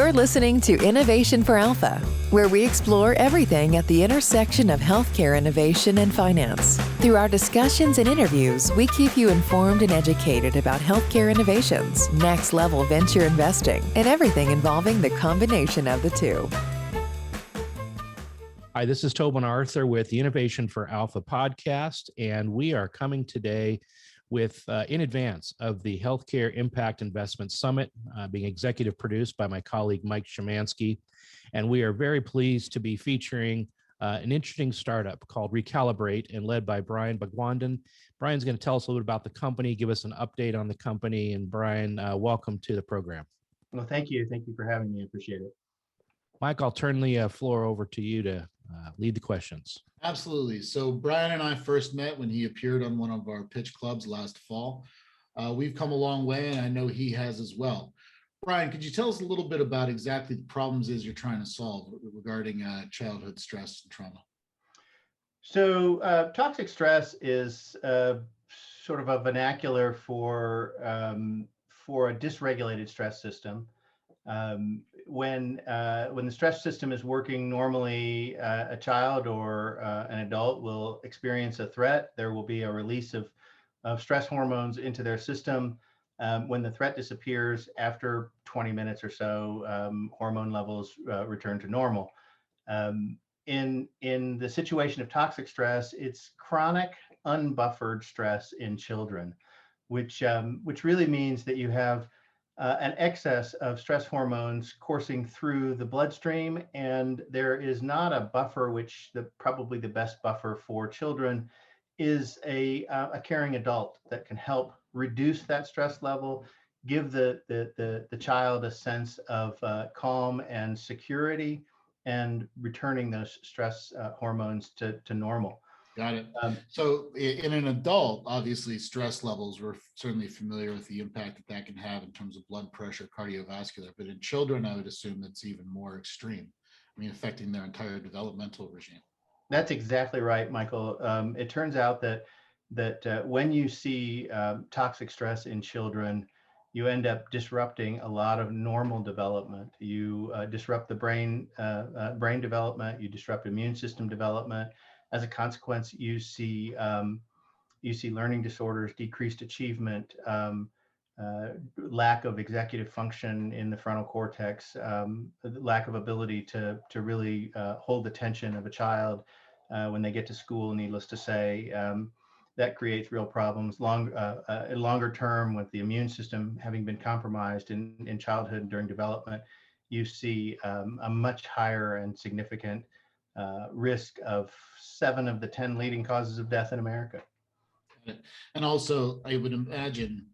You're listening to Innovation for Alpha, where we explore everything at the intersection of healthcare innovation and finance. Through our discussions and interviews, we keep you informed and educated about healthcare innovations, next-level venture investing, and everything involving the combination of the two. Hi, this is Tobin Arthur with the Innovation for Alpha podcast, and we are coming today with in advance of the Healthcare Impact Investment Summit, being executive produced by my colleague Mike Szymanski. And we are very pleased to be featuring an interesting startup called Recalibrate and led by Brian Bagwandan. Brian's going to tell us a little bit about the company, give us an update on the company. And Brian, welcome to the program. Well, thank you. Thank you for having me. I appreciate it. Mike, I'll turn the floor over to you to lead the questions. Absolutely. So Brian and I first met when he appeared on one of our pitch clubs last fall. We've come a long way, and I know he has as well. Brian, could you tell us a little bit about exactly the problems you're trying to solve regarding childhood stress and trauma? So toxic stress is sort of a vernacular for a dysregulated stress system. When the stress system is working normally, a child or an adult will experience a threat. There will be a release of stress hormones into their system. When the threat disappears, after 20 minutes or so, hormone levels return to normal. In the situation of toxic stress, it's chronic, unbuffered stress in children, which really means that you have an excess of stress hormones coursing through the bloodstream, and there is not a buffer, which probably the best buffer for children is a caring adult that can help reduce that stress level, give the child a sense of calm and security, and returning those stress hormones to normal. Got it. So in an adult, obviously stress levels, we're certainly familiar with the impact that can have in terms of blood pressure, cardiovascular, but in children, I would assume it's even more extreme. I mean, affecting their entire developmental regime. That's exactly right, Michael. It turns out that when you see toxic stress in children, you end up disrupting a lot of normal development. You disrupt the brain development, you disrupt immune system development. As a consequence, you see learning disorders, decreased achievement, lack of executive function in the frontal cortex, lack of ability to really hold the attention of a child when they get to school. Needless to say, that creates real problems. Longer term, with the immune system having been compromised in childhood and during development, you see a much higher and significant risk of 7 of the 10 leading causes of death in America. And also, I would imagine,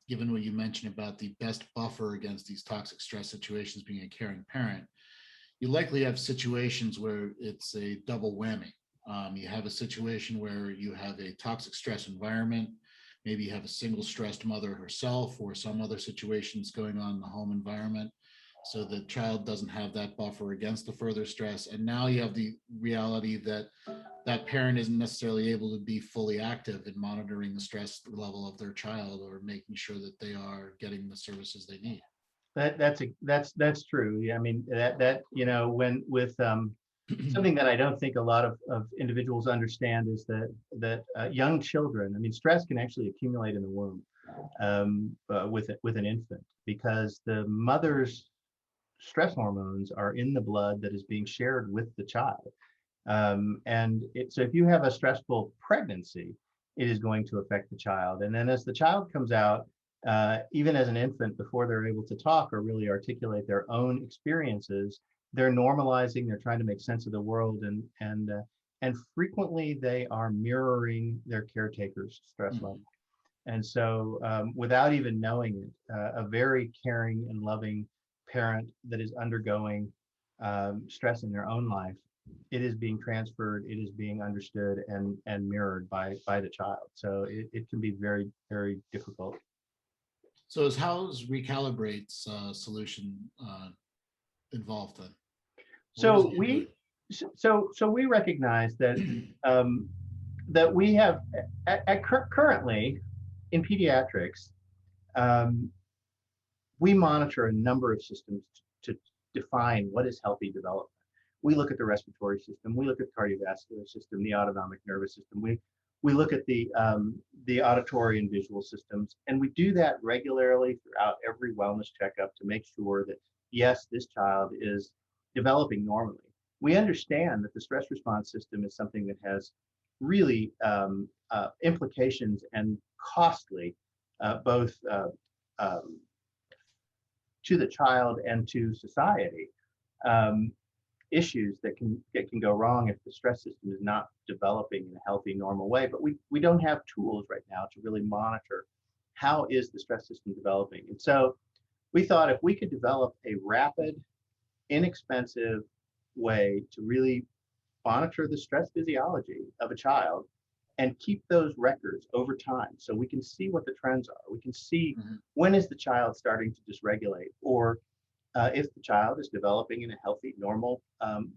given what you mentioned about the best buffer against these toxic stress situations being a caring parent, you likely have situations where it's a double whammy. You have a situation where you have a toxic stress environment, maybe you have a single stressed mother herself or some other situations going on in the home environment. So the child doesn't have that buffer against the further stress. And now you have the reality that that parent isn't necessarily able to be fully active in monitoring the stress level of their child or making sure that they are getting the services they need. That's true. Yeah, I mean, that when with something that I don't think a lot of individuals understand is that young children, I mean, stress can actually accumulate in the womb with an infant, because the mother's stress hormones are in the blood that is being shared with the child. So if you have a stressful pregnancy, it is going to affect the child. And then as the child comes out, even as an infant, before they're able to talk or really articulate their own experiences, they're normalizing, they're trying to make sense of the world, and frequently they are mirroring their caretaker's stress level. And so without even knowing it, a very caring and loving parent that is undergoing stress in their own life, it is being transferred, it is being understood and mirrored by the child. So it can be very, very difficult. So how's Recalibrate's solution involved then? So we recognize that that we have currently in pediatrics, we monitor a number of systems to define what is healthy development. We look at the respiratory system, we look at the cardiovascular system, the autonomic nervous system, we look at the auditory and visual systems, and we do that regularly throughout every wellness checkup to make sure that, yes, this child is developing normally. We understand that the stress response system is something that has really implications and costly, both to the child and to society, issues that can go wrong if the stress system is not developing in a healthy, normal way. But we don't have tools right now to really monitor how is the stress system developing. And so we thought if we could develop a rapid, inexpensive way to really monitor the stress physiology of a child and keep those records over time so we can see what the trends are. We can see when is the child starting to dysregulate, or if the child is developing in a healthy, normal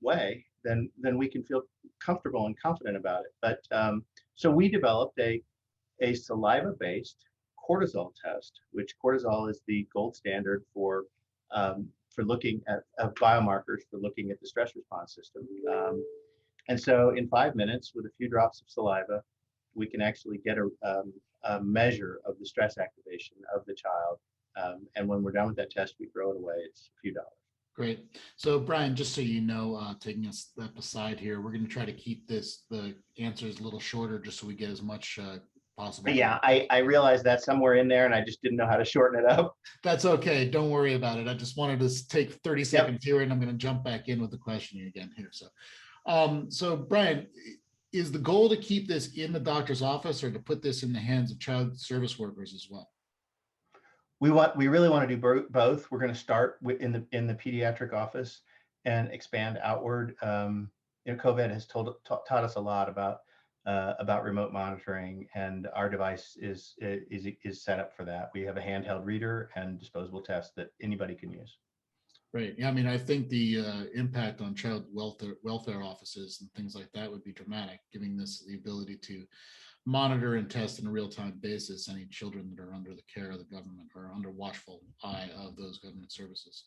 way, then we can feel comfortable and confident about it. But so we developed a saliva-based cortisol test, which cortisol is the gold standard for looking at biomarkers for looking at the stress response system. And so in 5 minutes, with a few drops of saliva, we can actually get a measure of the stress activation of the child. And when we're done with that test, we throw it away. It's a few dollars. Great. So Brian, just so you know, taking a step aside here, we're going to try to keep the answers a little shorter just so we get as much possible. Yeah, I realized that somewhere in there, and I just didn't know how to shorten it up. That's okay. Don't worry about it. I just wanted to take 30 seconds here, and I'm going to jump back in with the questioning again here. So Brian, is the goal to keep this in the doctor's office or to put this in the hands of child service workers as well? We really want to do both. We're going to start in the pediatric office and expand outward. COVID has taught us a lot about remote monitoring, and our device is set up for that. We have a handheld reader and disposable test that anybody can use. Right. Yeah. I mean, I think the impact on child welfare offices and things like that would be dramatic, giving this the ability to monitor and test on a real-time basis any children that are under the care of the government or under watchful eye of those government services.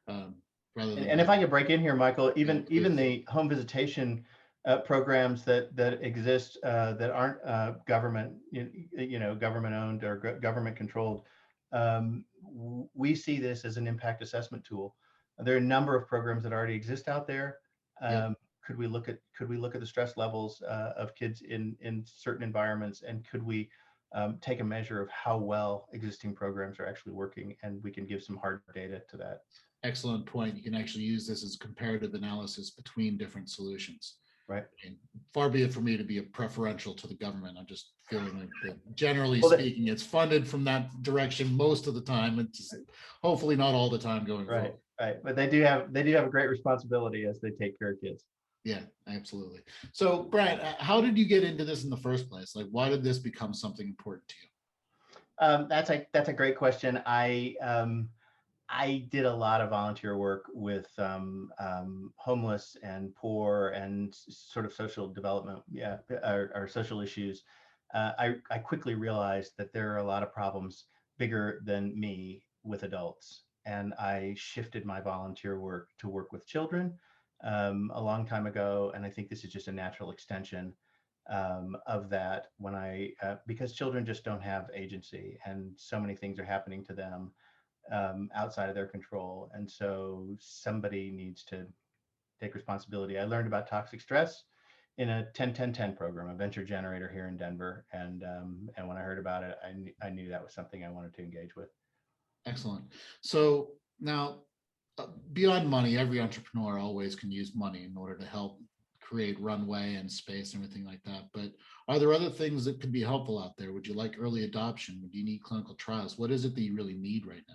And if I could break in here, Michael, even the home visitation programs that exist that aren't government owned or government controlled, we see this as an impact assessment tool. There are a number of programs that already exist out there. Could we look at the stress levels of kids in certain environments, and could we take a measure of how well existing programs are actually working, and we can give some hard data to that. Excellent point. You can actually use this as comparative analysis between different solutions. Right. And far be it for me to be a preferential to the government. I'm just feeling that generally speaking, it's funded from that direction most of the time. It's hopefully not all the time going forward. Right. But they do have a great responsibility as they take care of kids. Yeah, absolutely. So Brian, how did you get into this in the first place? Like, why did this become something important to you? That's a great question. I did a lot of volunteer work with homeless and poor and sort of social development, or social issues. I quickly realized that there are a lot of problems bigger than me with adults, and I shifted my volunteer work to work with children a long time ago, and I think this is just a natural extension of that. Because children just don't have agency, and so many things are happening to them outside of their control, and so somebody needs to take responsibility. I learned about toxic stress in a 10-10-10 program, a venture generator here in Denver, and when I heard about it, I knew that was something I wanted to engage with. Excellent. So now, beyond money, every entrepreneur always can use money in order to help create runway and space and everything like that. But are there other things that could be helpful out there? Would you like early adoption? Would you need clinical trials? What is it that you really need right now?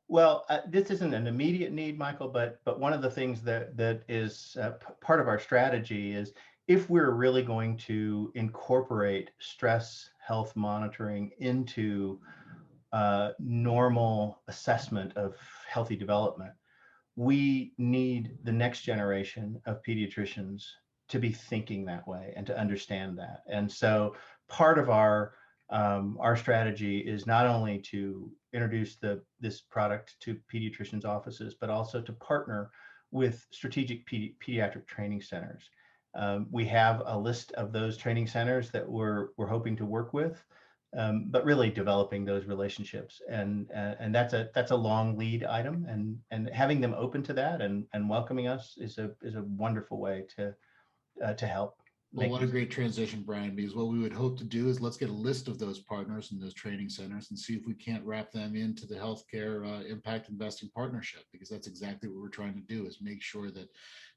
Well, this isn't an immediate need, Michael, but one of the things that is part of our strategy is, if we're really going to incorporate stress health monitoring into normal assessment of healthy development, we need the next generation of pediatricians to be thinking that way and to understand that. And so part of our strategy is not only to introduce this product to pediatricians' offices, but also to partner with strategic pediatric training centers. We have a list of those training centers that we're hoping to work with, but really developing those relationships, and that's a long lead item, and having them open to that and welcoming us is a wonderful way to help. Well, what a great transition, Brian, because what we would hope to do is let's get a list of those partners and those training centers and see if we can't wrap them into the healthcare impact investing partnership, because that's exactly what we're trying to do, is make sure that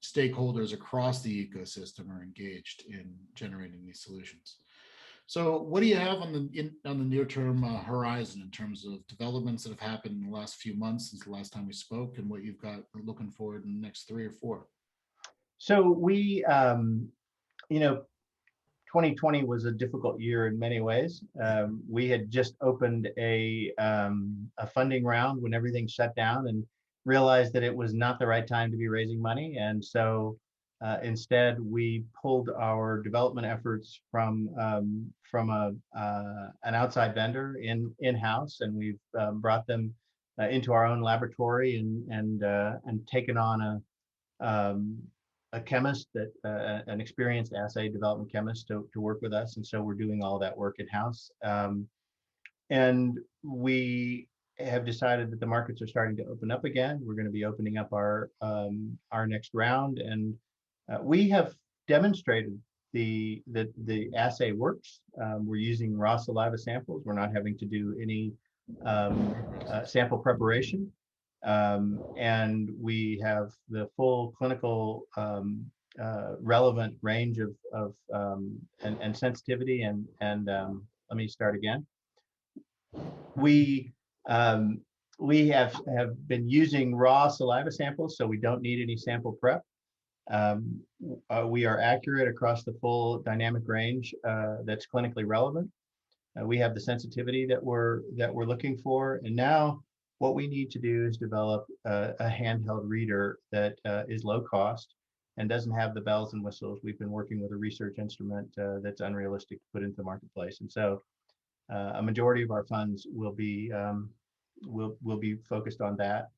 stakeholders across the ecosystem are engaged in generating these solutions. So what do you have on the near-term horizon in terms of developments that have happened in the last few months since the last time we spoke, and what you've got looking forward in the next 3 or 4? So we, 2020 was a difficult year in many ways. We had just opened a funding round when everything shut down, and realized that it was not the right time to be raising money. And so instead, we pulled our development efforts from an outside vendor in-house, and we've brought them into our own laboratory and taken on a chemist, an experienced assay development chemist to work with us. And so we're doing all that work in-house. And we have decided that the markets are starting to open up again. We're going to be opening up our next round, and we have demonstrated the assay works. We're using raw saliva samples. We're not having to do any sample preparation. And we have the full clinical relevant range of and sensitivity and let me start again. We have been using raw saliva samples, so we don't need any sample prep. We are accurate across the full dynamic range that's clinically relevant. We have the sensitivity that we're looking for, and now what we need to do is develop a handheld reader that is low cost and doesn't have the bells and whistles. We've been working with a research instrument that's unrealistic to put into the marketplace, and so a majority of our funds will be focused on that,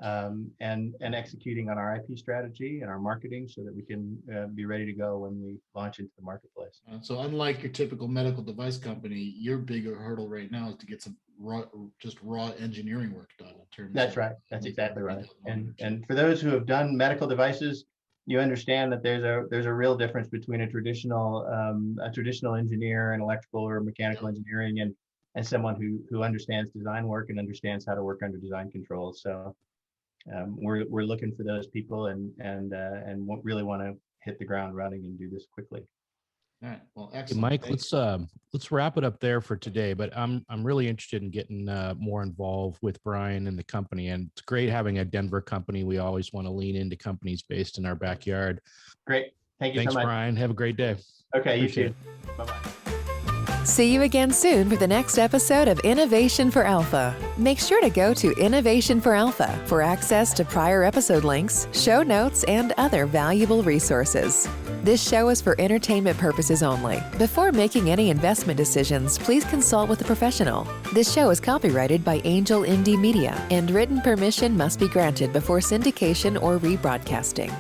and executing on our IP strategy and our marketing so that we can be ready to go when we launch into the marketplace. So unlike your typical medical device company, your bigger hurdle right now is to get some raw engineering work done in terms That's right. That's exactly right. And for those who have done medical devices, you understand that there's a real difference between a traditional engineer in electrical or mechanical engineering and someone who understands design work and understands how to work under design controls. So we're looking for those people and really want to hit the ground running and do this quickly. All right. Well, excellent. Mike, let's wrap it up there for today. But I'm really interested in getting more involved with Brian and the company. And it's great having a Denver company. We always want to lean into companies based in our backyard. Great. Thank you Thanks, so much. Brian. Have a great day. Okay, Appreciate you too. Bye-bye. See you again soon for the next episode of Innovation for Alpha. Make sure to go to Innovation for Alpha for access to prior episode links, show notes, and other valuable resources. This show is for entertainment purposes only. Before making any investment decisions, please consult with a professional. This show is copyrighted by Angel MD Media, and written permission must be granted before syndication or rebroadcasting.